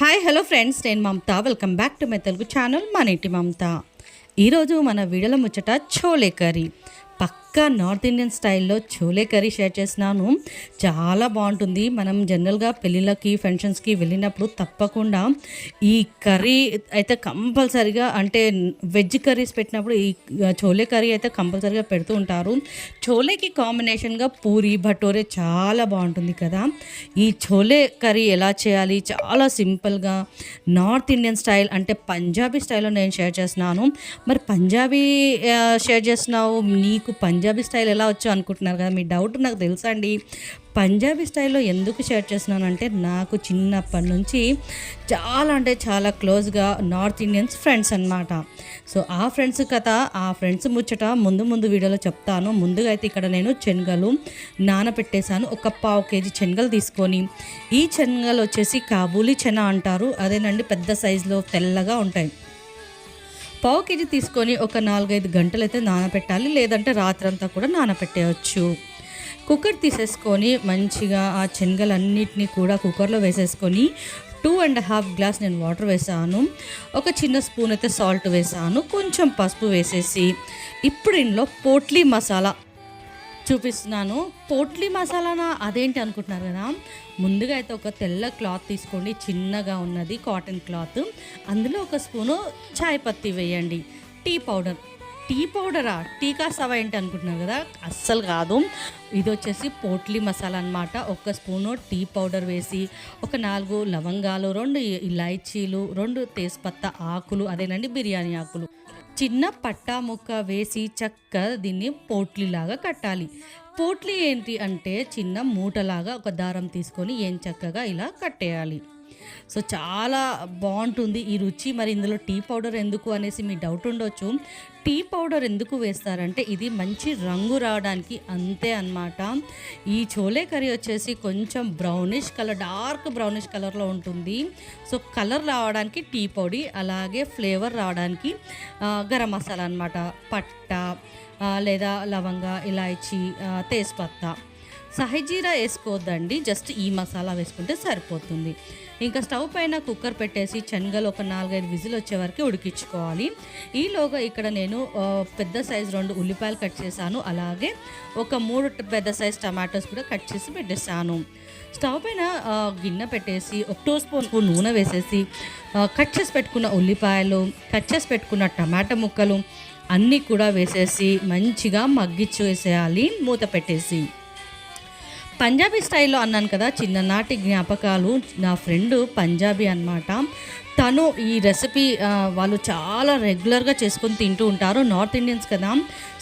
Hi hello friends, నేను Mamata. Welcome back to my Telugu channel మన ఇంటి మమత. ఈరోజు మన వీడియోలో ముచ్చట చోలే కర్రీ. పక్కా నార్త్ ఇండియన్ స్టైల్లో చోలే కర్రీ షేర్ చేస్తున్నాను. చాలా బాగుంటుంది. మనం జనరల్గా పెళ్ళిళ్ళకి ఫంక్షన్స్కి వెళ్ళినప్పుడు తప్పకుండా ఈ కర్రీ అయితే కంపల్సరీగా, అంటే వెజ్ కర్రీస్ పెట్టినప్పుడు ఈ చోలే కర్రీ అయితే కంపల్సరీగా పెడుతూ ఉంటారు. చోలేకి కాంబినేషన్గా పూరి భటోరే చాలా బాగుంటుంది కదా. ఈ చోలే కర్రీ ఎలా చేయాలి, చాలా సింపుల్గా నార్త్ ఇండియన్ స్టైల్, అంటే పంజాబీ స్టైల్లో నేను షేర్ చేస్తున్నాను. మరి పంజాబీ షేర్ చేస్తున్నావు, నీకు పంజాబీ స్టైల్ ఎలా వచ్చో అనుకుంటున్నారు కదా. మీ డౌట్ నాకు తెలుసా అండి. పంజాబీ స్టైల్లో ఎందుకు షేర్ చేస్తున్నానంటే, నాకు చిన్నప్పటి నుంచి చాలా అంటే చాలా క్లోజ్గా నార్త్ ఇండియన్స్ ఫ్రెండ్స్ అన్నమాట. సో ఆ ఫ్రెండ్స్ కథ, ఆ ఫ్రెండ్స్ ముచ్చట ముందు వీడియోలో చెప్తాను. ముందుగా అయితే ఇక్కడ నేను శనగలు నానబెట్టేశాను. ఒక 1/2 kg శనగలు తీసుకొని, ఈ శనగలు వచ్చేసి కాబూలీ చెనా అంటారు. అదేనండి, పెద్ద సైజులో తెల్లగా ఉంటాయి. 1/2 kg తీసుకొని ఒక 4-5 గంటలు అయితే నానబెట్టాలి, లేదంటే రాత్రంతా కూడా నానబెట్టేయచ్చు. కుక్కర్ తీసేసుకొని మంచిగా ఆ శనగలన్నిటినీ కూడా కుక్కర్లో వేసేసుకొని 2.5 గ్లాస్ నేను వాటర్ వేసాను. ఒక చిన్న స్పూన్ అయితే సాల్ట్ వేసాను, కొంచెం పసుపు వేసేసి ఇప్పుడు ఇందులో పోట్లీ మసాలా చూపిస్తున్నాను. పోట్లీ మసాలానా అదేంటి అనుకుంటున్నారు కదా. ముందుగా అయితే ఒక తెల్ల క్లాత్ తీసుకోండి, చిన్నగా ఉన్నది కాటన్ క్లాత్. అందులో ఒక స్పూను చాయ్ పత్తి వేయండి. టీ పౌడరా, టీ కాసావా ఏంటి అనుకుంటున్నారు కదా. అస్సలు కాదు, ఇది వచ్చేసి పోట్లీ మసాలా అనమాట. ఒక స్పూను టీ పౌడర్ వేసి, ఒక 4 లవంగాలు, 2 ఇలాచీలు, 2 తేజ్పత్తా ఆకులు, అదేనండి బిర్యానీ ఆకులు, చిన్న పట్టా ముక్క వేసి చక్కగా దీన్ని పోట్లీలాగా కట్టాలి. పోట్లీ ఏంటి అంటే చిన్న మూటలాగా ఒక దారం తీసుకొని ఏం చక్కగా ఇలా కట్టేయాలి. సో చాలా బాగుంటుంది ఈ రుచి. మరి ఇందులో టీ పౌడర్ ఎందుకు అనేసి మీ డౌట్ ఉండొచ్చు. టీ పౌడర్ ఎందుకు వేస్తారంటే ఇది మంచి రంగు రావడానికి, అంతే అన్నమాట. ఈ చోలే కర్రీ వచ్చేసి కొంచెం బ్రౌనిష్ కలర్, డార్క్ బ్రౌనిష్ కలర్లో ఉంటుంది. సో కలర్ రావడానికి టీ పొడి, అలాగే ఫ్లేవర్ రావడానికి గరం మసాలా అన్నమాట. పట్టా లేదా లవంగా, ఇలాచీ, తేజ్పత్తా, సహజీరా వేసుకోవద్దండి, జస్ట్ ఈ మసాలా వేసుకుంటే సరిపోతుంది. ఇంకా స్టవ్ పైన కుక్కర్ పెట్టేసి శనగలు ఒక 4-5 విజిల్ వచ్చే వరకు ఉడికించుకోవాలి. ఈలోగా ఇక్కడ నేను పెద్ద సైజు 2 ఉల్లిపాయలు కట్ చేశాను, అలాగే ఒక 3 పెద్ద సైజు టమాటోస్ కూడా కట్ చేసి పెట్టేశాను. స్టవ్ పైన గిన్నె పెట్టేసి ఒక 2 స్పూన్ నూనె వేసేసి కట్ చేసి పెట్టుకున్న ఉల్లిపాయలు, కట్ చేసి పెట్టుకున్న టమాటా ముక్కలు అన్నీ కూడా వేసేసి మంచిగా మగ్గిచ్చి వేసేయాలి, మూత పెట్టేసి. పంజాబీ స్టైల్లో అన్నాను కదా, చిన్ననాటి జ్ఞాపకాలు. నా ఫ్రెండ్ పంజాబీ అన్నమాట. తను ఈ రెసిపీ వాళ్ళు చాలా రెగ్యులర్గా చేసుకొని తింటూ ఉంటారు, నార్త్ ఇండియన్స్ కదా.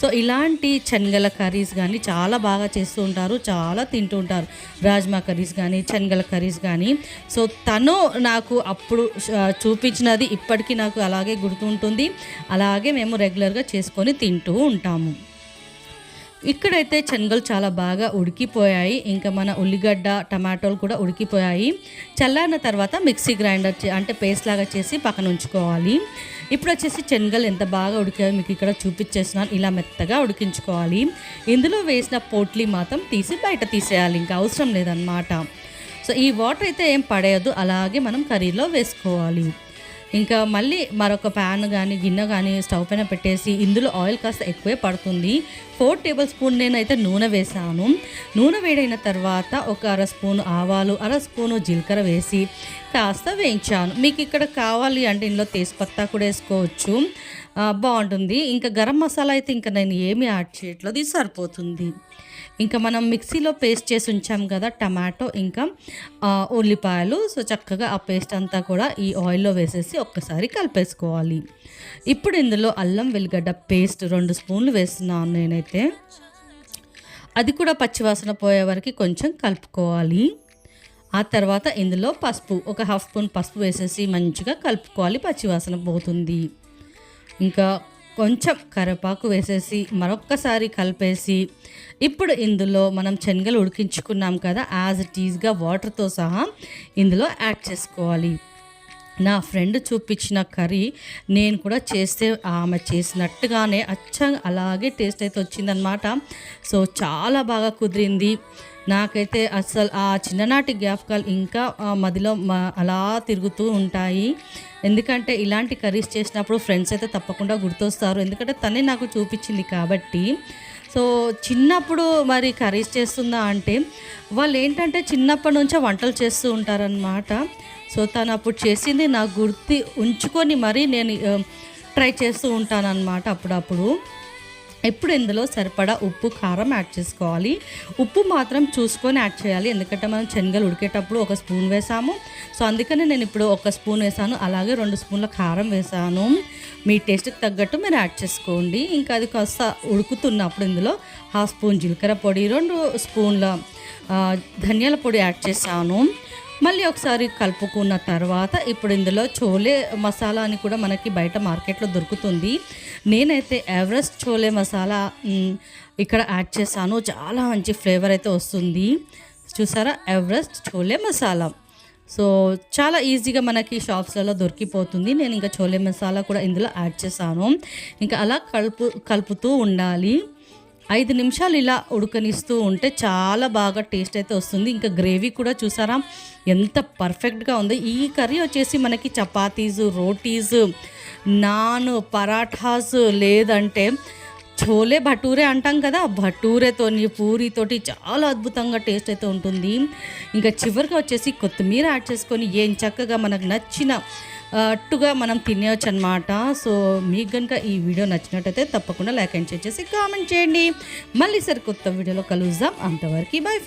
సో ఇలాంటి శనగల కర్రీస్ కానీ చాలా బాగా చేస్తూ ఉంటారు, చాలా తింటూ ఉంటారు. రాజ్మా కర్రీస్ కానీ, శనగల కర్రీస్ కానీ. సో తను నాకు అప్పుడు చూపించినది ఇప్పటికీ నాకు అలాగే గుర్తుంటుంది. అలాగే మేము రెగ్యులర్గా చేసుకొని తింటూ ఉంటాము. ఇక్కడైతే శనగలు చాలా బాగా ఉడికిపోయాయి. ఇంకా మన ఉల్లిగడ్డ, టమాటోలు కూడా ఉడికిపోయాయి. చల్లారిన తర్వాత మిక్సీ గ్రైండర్ అంటే పేస్ట్ లాగా చేసి పక్కన ఉంచుకోవాలి. ఇప్పుడు వచ్చేసి శనగలు ఎంత బాగా ఉడికాయో మీకు ఇక్కడ చూపించేస్తున్నాను. ఇలా మెత్తగా ఉడికించుకోవాలి. ఇందులో వేసిన పోట్లీ మాత్రం తీసి బయట తీసేయాలి, ఇంకా అవసరం లేదన్నమాట. సో ఈ వాటర్ అయితే ఏం పడేయదు, అలాగే మనం కర్రీలో వేసుకోవాలి. ఇంకా మళ్ళీ మరొక ప్యాన్ కానీ గిన్నె కానీ స్టవ్ పైన పెట్టేసి ఇందులో ఆయిల్ కాస్త ఎక్కువే పడుతుంది. 4 టేబుల్ స్పూన్ నేనైతే నూనె వేసాను. నూనె వేడైన తర్వాత ఒక 1/2 స్పూన్ ఆవాలు, 1/2 స్పూను జీలకర్ర వేసి కాస్త వేయించాను. మీకు ఇక్కడ కావాలి అంటే ఇందులో తేజ్పత్తా కూడా వేసుకోవచ్చు, బాగుంటుంది. ఇంకా గరం మసాలా అయితే ఇంకా నేను ఏమి యాడ్ చేయట్లేదు, ఇది సరిపోతుంది. ఇంకా మనం మిక్సీలో పేస్ట్ చేసి ఉంచాం కదా టమాటో ఇంకా ఉల్లిపాయలు. సో చక్కగా ఆ పేస్ట్ అంతా కూడా ఈ ఆయిల్లో వేసేసి ఒక్కసారి కలిపేసుకోవాలి. ఇప్పుడు ఇందులో అల్లం వెల్లిగడ్డ పేస్ట్ 2 స్పూన్లు వేస్తున్నాను నేనైతే. అది కూడా పచ్చివాసన పోయే వరకు కొంచెం కలుపుకోవాలి. ఆ తర్వాత ఇందులో పసుపు, ఒక 1/2 స్పూన్ పసుపు వేసేసి మంచిగా కలుపుకోవాలి, పచ్చివాసన పోతుంది. ఇంకా కొంచెం కరివేపాకు వేసేసి మరొక్కసారి కలిపేసి ఇప్పుడు ఇందులో మనం శనగలు ఉడికించుకున్నాం కదా, యాజ్ ఇట్ ఈజ్గా వాటర్తో సహా ఇందులో యాడ్ చేసుకోవాలి. నా ఫ్రెండ్ చూపించిన కర్రీ నేను కూడా చేస్తే ఆమె చేసినట్టుగానే అచ్చంగా అలాగే టేస్ట్ అయితే వచ్చిందనమాట. సో చాలా బాగా కుదిరింది. నాకైతే అస్సలు ఆ చిన్ననాటి జ్ఞాపకాలు ఇంకా మదిలో అలా తిరుగుతూ ఉంటాయి. ఎందుకంటే ఇలాంటి కర్రీస్ చేసినప్పుడు ఫ్రెండ్స్ అయితే తప్పకుండా గుర్తొస్తారు. ఎందుకంటే తనే నాకు చూపించింది కాబట్టి. సో చిన్నప్పుడు మరి కర్రీస్ చేస్తుందా అంటే వాళ్ళు ఏంటంటే చిన్నప్పటి నుంచే వంటలు చేస్తూ ఉంటారనమాట. సో తను అప్పుడు చేసింది నాకు ఉంచుకొని మరీ నేను ట్రై చేస్తూ ఉంటానన్నమాట అప్పుడప్పుడు. ఇప్పుడు ఇందులో సరిపడా ఉప్పు, కారం యాడ్ చేసుకోవాలి. ఉప్పు మాత్రం చూసుకొని యాడ్ చేయాలి, ఎందుకంటే మనం శనగలు ఉడికేటప్పుడు 1 స్పూన్ వేసాము. సో అందుకని నేను ఇప్పుడు 1 స్పూన్ వేసాను, అలాగే 2 స్పూన్ల కారం వేసాను. మీ టేస్ట్కి తగ్గట్టు మీరు యాడ్ చేసుకోండి. ఇంకా అది కాస్త ఉడుకుతున్నప్పుడు ఇందులో 1/2 స్పూన్ జీలకర్ర పొడి, 2 స్పూన్ల ధనియాల పొడి యాడ్ చేశాను. మళ్ళీ ఒకసారి కలుపుకున్న తర్వాత ఇప్పుడు ఇందులో చోలే మసాలా అని కూడా మనకి బయట మార్కెట్లో దొరుకుతుంది. నేనైతే ఎవరెస్ట్ చోలే మసాలా ఇక్కడ యాడ్ చేశాను. చాలా మంచి ఫ్లేవర్ అయితే వస్తుంది. చూసారా, ఎవరెస్ట్ చోలే మసాలా. సో చాలా ఈజీగా మనకి షాప్స్లలో దొరికిపోతుంది. నేను ఇంకా చోలే మసాలా కూడా ఇందులో యాడ్ చేశాను. ఇంకా అలా కలుపుతూ ఉండాలి. 5 నిమిషాలు ఇలా ఉడకనిస్తూ ఉంటే చాలా బాగా టేస్ట్ అయితే వస్తుంది. ఇంకా గ్రేవీ కూడా చూసారా ఎంత పర్ఫెక్ట్గా ఉందో. ఈ కర్రీ వచ్చేసి మనకి చపాతీస్, రోటీస్, నాన్, పరాఠాస్, లేదంటే చోలే భటూరే అంటాం కదా, భటూరేతోని, పూరితోటి చాలా అద్భుతంగా టేస్ట్ అయితే ఉంటుంది. ఇంకా చివరిగా వచ్చేసి కొత్తిమీర యాడ్ చేసుకొని ఏం చక్కగా మనకు నచ్చిన అట్టుగా మనం తినేయచ్చు అనమాట. సో మీకు కనుక ఈ వీడియో నచ్చినట్టయితే తప్పకుండా లైక్ అండ్ షేర్ చేసి కామెంట్ చేయండి. మళ్ళీ సరికొత్త వీడియోలో కలుద్దాం. అంతవరకు బై ఫ్రెండ్స్.